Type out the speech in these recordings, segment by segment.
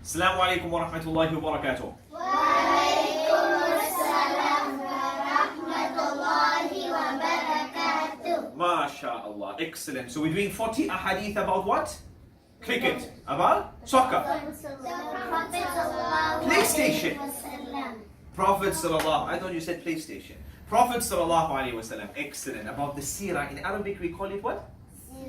Assalamu alaikum wa rahmatullahi wa barakatuh. Wa alaikum assalam wa rahmatullahi wa barakatuh. MashaAllah. Excellent. So we're doing 40 ahadith about what? Cricket. About soccer. PlayStation. Prophet sallallahu, I thought you said PlayStation. Prophet sallallahu alaihi wasallam. Excellent. About the seerah. In Arabic we call it what?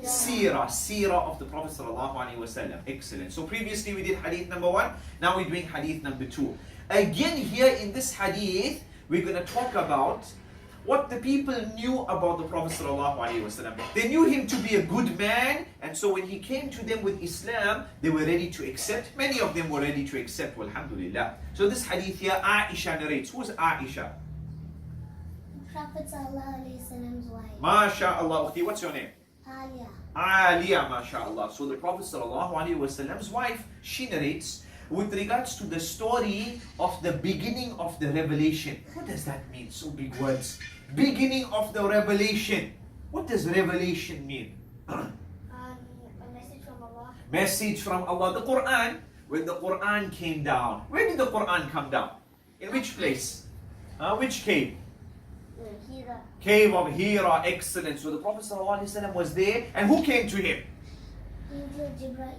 Seerah of the Prophet sallallahu alaihi wasallam. Excellent. So previously we did hadith number 1. Now we're doing hadith number 2. Again here in this hadith, we're going to talk about what the people knew about the Prophet sallallahu alaihi wasallam. They knew him to be a good man, and so when he came to them with Islam, they were ready to accept. Many of them were ready to accept. Alhamdulillah. So this hadith here, Aisha narrates. Who's Aisha? Prophet sallallahu alaihi wasallam's wife. MashaAllah. Ukhti, what's your name? Alia. Aliyah, mashallah. So the Prophet ﷺ's wife, she narrates with regards to the story of the beginning of the revelation. What does that mean? So big words. Beginning of the revelation. What does revelation mean? A message from Allah. Message from Allah. The Quran. When the Quran came down. Where did the Quran come down? In which place? Which cave? Hira. Cave of Hira. Excellent. So the Prophet ﷺ was there. And who came to him?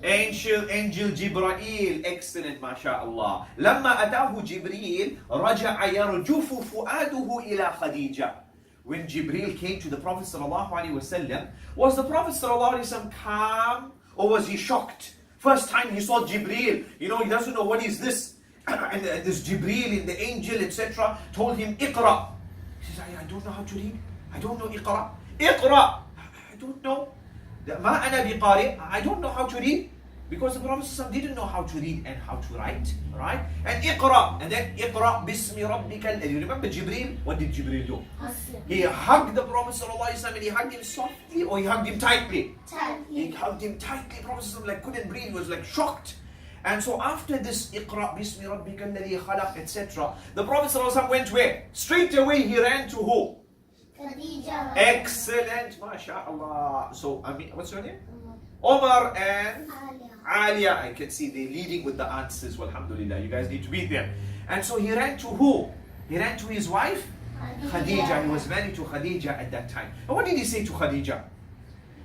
Angel Jibreel. Excellent, mashallah. لما أتاه جبريل رجع يرجف فؤاده إلى خديجة. When Jibreel came to the Prophet sallallahu alaihi wasallam, was the Prophet sallallahu alaihi wasallam calm or was he shocked? First time he saw Jibreel, he doesn't know what is this. And this Jibreel and the angel, etc., told him, Iqra. He says, I don't know how to read. I don't know Iqra. Iqra. I don't know. ما أنا بقارئ. I don't know how to read. Because the Prophet ﷺ didn't know how to read and how to write. Right? And Iqra. And then Iqra bismi rabbika. You remember Jibreel? What did Jibreel do? He hugged the Prophet ﷺ and he hugged him softly or he hugged him tightly? He hugged him tightly. The Prophet ﷺ couldn't breathe. He was shocked. And so after this Iqra bismi rabbika alladhi khalaq, etc., the Prophet ﷺ went where? Straight away he ran to who? Khadija. Excellent, mashallah. So, what's your name? Omar and Alia. I can see they're leading with the answers. Well, alhamdulillah, you guys need to be there. And so he ran to who? He ran to his wife? Khadija. He was married to Khadija at that time. And what did he say to Khadija?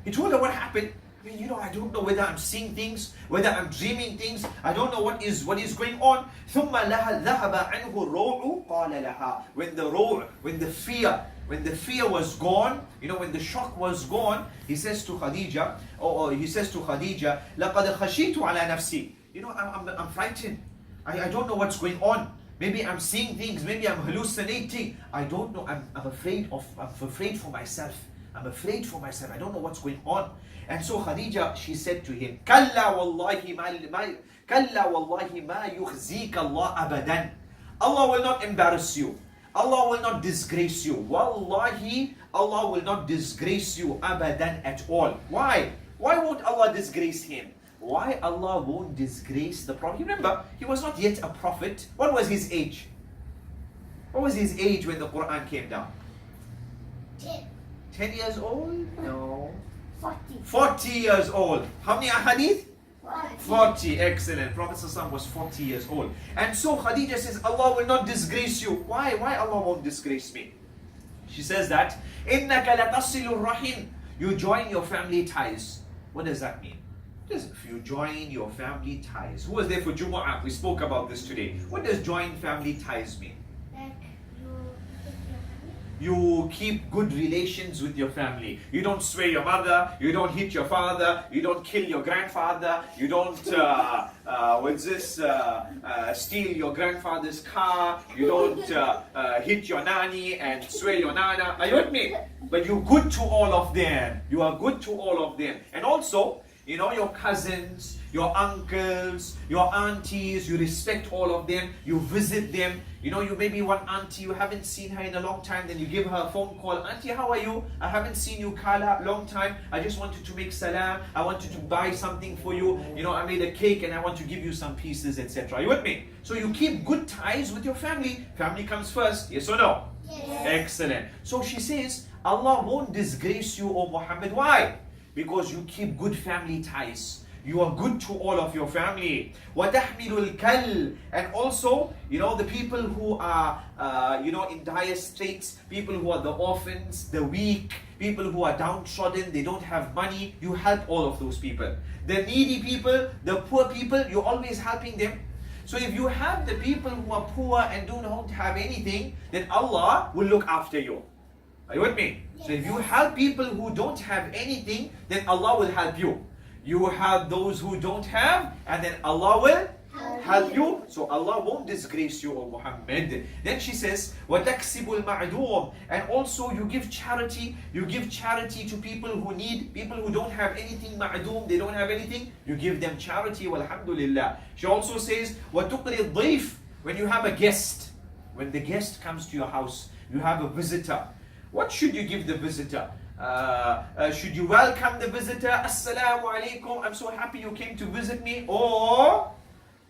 He told her what happened. I don't know whether I'm seeing things, whether I'm dreaming things. I don't know what is going on. ثُمَّ لَهَا ذَهَبَ عَنْهُ الرُّوعُ قَالَ لَهَا. When the fear was gone, when the shock was gone, he says to Khadija, لَقَدْ خَشِيتُ عَلَى نَفْسِي. I'm frightened. I don't know what's going on. Maybe I'm seeing things. Maybe I'm hallucinating. I don't know. I'm afraid for myself. I'm afraid for myself. I don't know what's going on. And so Khadija, she said to him, كَلَّا وَاللَّهِ مَا يُخْزِيكَ اللَّهُ أَبَدًا. Allah will not embarrass you. Allah will not disgrace you. Wallahi, Allah will not disgrace you abadan at all. Why? Why won't Allah disgrace him? Why Allah won't disgrace the Prophet? Remember, he was not yet a prophet. What was his age? What was his age when the Quran came down? 10 years old? No. 40 years old. How many ahadith? 40. Excellent. Prophet ﷺ was 40 years old. And so Khadija says, Allah will not disgrace you. Why? Why Allah won't disgrace me? She says that, إِنَّكَ لَتَصِلُ الرَّحِمِ. You join your family ties. What does that mean? If you join your family ties. Who was there for Jumu'ah? We spoke about this today. What does join family ties mean? You keep good relations with your family. You don't swear your mother. You don't hit your father. You don't kill your grandfather. You don't, steal your grandfather's car. You don't hit your nanny and swear your nana. Are you with me? But you're good to all of them. You are good to all of them. And also, your cousins, your uncles, your aunties, you respect all of them, you visit them. You maybe one auntie, you haven't seen her in a long time, then you give her a phone call. Auntie, how are you? I haven't seen you, Kala, long time. I just wanted to make salam. I wanted to buy something for you. I made a cake and I want to give you some pieces, etc. Are you with me? So you keep good ties with your family. Family comes first, yes or no? Yes. Excellent. So she says, Allah won't disgrace you, O Muhammad. Why? Because you keep good family ties. You are good to all of your family. وَتَحْمِلُ الْكَلِّ. And also, the people who are, in dire straits, people who are the orphans, the weak, people who are downtrodden, they don't have money, you help all of those people. The needy people, the poor people, you're always helping them. So if you have the people who are poor and don't have anything, then Allah will look after you. Are you with me? Yes. So if you help people who don't have anything, then Allah will help you. You have those who don't have, and then Allah will help you. So Allah won't disgrace you, O Muhammad. Then she says, وَتَكْسِبُ الْمَعْدُومِ. And also you give charity. You give charity to people who need, people who don't have anything, ma'doom, they don't have anything. You give them charity, walhamdulillah. She also says, وَتُقْرِ الضَّيْفِ. When you have a guest, when the guest comes to your house, you have a visitor. What should you give the visitor? Should you welcome the visitor? Assalamu alaikum, I'm so happy you came to visit me. Or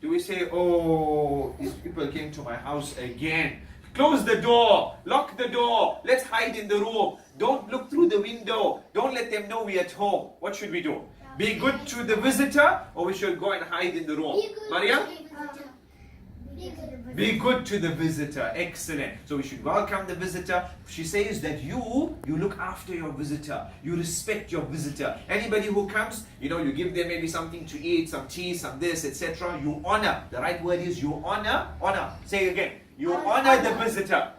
do we say, oh, these people came to my house again. Close the door, lock the door, let's hide in the room. Don't look through the window. Don't let them know we're at home. What should we do? Be good to the visitor, or we should go and hide in the room? Maria? Be good to the visitor. Excellent. So we should welcome the visitor. She says that you look after your visitor. You respect your visitor. Anybody who comes, you give them maybe something to eat, some tea, some this, etc. You honor. The right word is you honor. Honor. Say it again. You honor the visitor.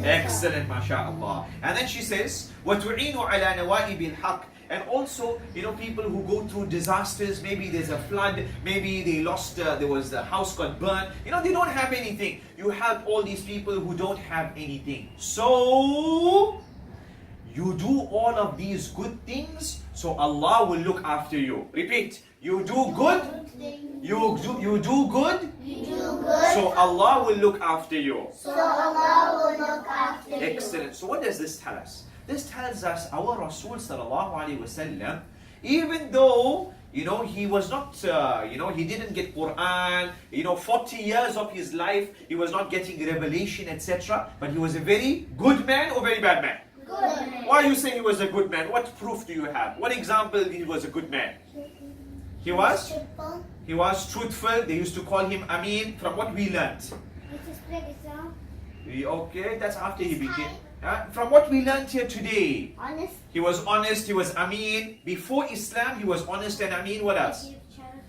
Excellent, mashallah. And then she says, وَتُعِينُ عَلَى نَوَائِبِ الْحَقِّ. And also, people who go through disasters, maybe there's a flood, maybe they lost, there was the house got burned, they don't have anything. You help all these people who don't have anything. So, you do all of these good things, so Allah will look after you. Repeat, you do good, you do good, so Allah will look after you. Excellent. So what does this tell us? This tells us our Rasul sallallahu alaihi wasallam, even though he was not, he didn't get Quran, 40 years of his life, he was not getting revelation, etc. But he was a very good man or very bad man? Good man. Why you say he was a good man? What proof do you have? What example he was a good man? He was truthful. They used to call him Amin. From what we learned? Okay, that's after he became. From what we learned here today, Honest. He was honest, he was Ameen. Before Islam, he was honest and Ameen. What else?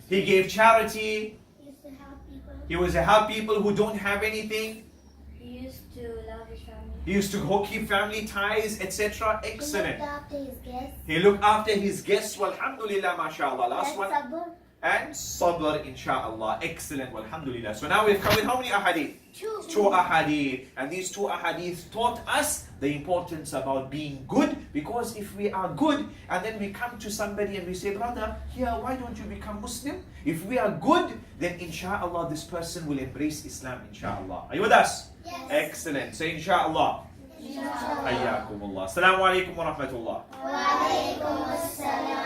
He gave charity. He used to help people. He was to help people who don't have anything. He used to love his family. He used to keep family ties, etc. Excellent. He looked after his guests. He looked after his guests. Walhamdulillah, mashallah. Last one. Sabr. And sabr, inshallah. Excellent, walhamdulillah. So now we've covered how many ahadith? Two ahadith. And these two ahadith taught us the importance about being good, because if we are good and then we come to somebody and we say, brother, here, why don't you become Muslim? If we are good, then inshallah this person will embrace Islam, inshallah. Are you with us? Yes. Excellent. Say inshallah. Inshallah. Hayyakumullah. Assalamu alaikum wa rahmatullah. Wa alaikum assalam.